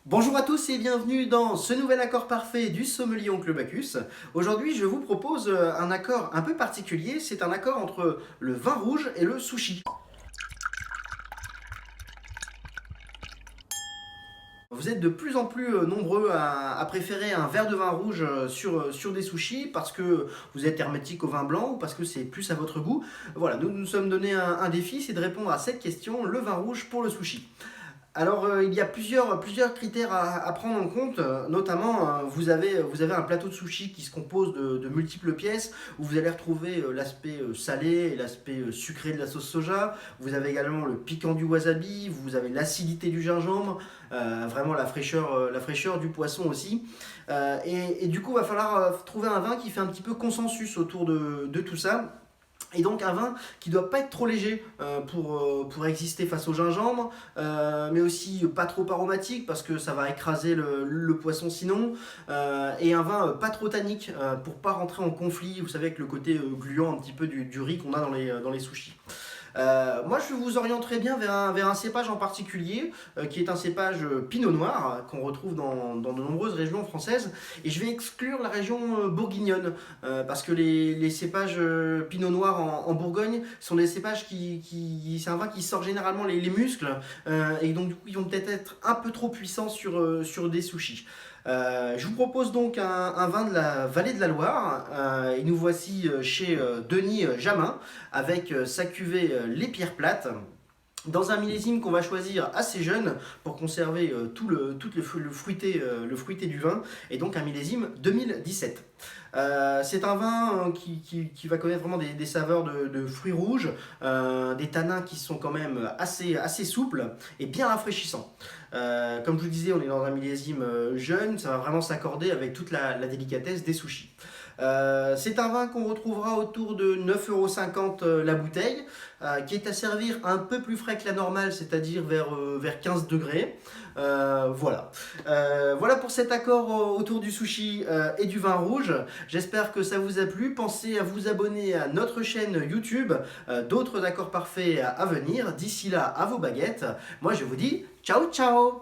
Bonjour à tous et bienvenue dans ce nouvel accord parfait du sommelier Oncle Bacchus. Aujourd'hui, je vous propose un accord un peu particulier. C'est un accord entre le vin rouge et le sushi. Vous êtes de plus en plus nombreux à préférer un verre de vin rouge sur des sushis parce que vous êtes hermétique au vin blanc ou parce que c'est plus à votre goût. Voilà, nous nous sommes donné un défi, c'est de répondre à cette question, le vin rouge pour le sushi. Alors, il y a plusieurs critères à prendre en compte, notamment vous avez un plateau de sushi qui se compose de multiples pièces, où vous allez retrouver l'aspect salé et l'aspect sucré de la sauce soja, vous avez également le piquant du wasabi, vous avez l'acidité du gingembre, vraiment la fraîcheur du poisson aussi. Et du coup, il va falloir trouver un vin qui fait un petit peu consensus autour de tout ça. Et donc un vin qui ne doit pas être trop léger pour exister face au gingembre, mais aussi pas trop aromatique parce que ça va écraser le poisson sinon, et un vin pas trop tannique pour pas rentrer en conflit, vous savez, avec le côté gluant un petit peu du riz qu'on a dans les sushis. Moi, je vous orienterai bien vers un cépage en particulier, qui est un cépage pinot noir, qu'on retrouve dans de nombreuses régions françaises. Et je vais exclure la région bourguignonne, parce que les cépages pinot noir en Bourgogne sont des cépages c'est un vin qui sort généralement les muscles, et donc du coup, ils vont peut-être être un peu trop puissants sur des sushis. Je vous propose donc un vin de la vallée de la Loire, et nous voici chez Denis Jamin avec sa cuvée Les Pierres Plates dans un millésime qu'on va choisir assez jeune pour conserver le fruité du vin, et donc un millésime 2017. C'est un vin qui va connaître vraiment des saveurs de fruits rouges, des tanins qui sont quand même assez souples et bien rafraîchissants. Comme je vous disais, on est dans un millésime jeune, ça va vraiment s'accorder avec toute la délicatesse des sushis. C'est un vin qu'on retrouvera autour de 9,50 € la bouteille, qui est à servir un peu plus frais que la normale, c'est-à-dire vers 15 degrés. Voilà. Voilà pour cet accord autour du sushi et du vin rouge. J'espère que ça vous a plu. Pensez à vous abonner à notre chaîne YouTube, d'autres accords parfaits à venir. D'ici là, à vos baguettes. Moi, je vous dis ciao ciao.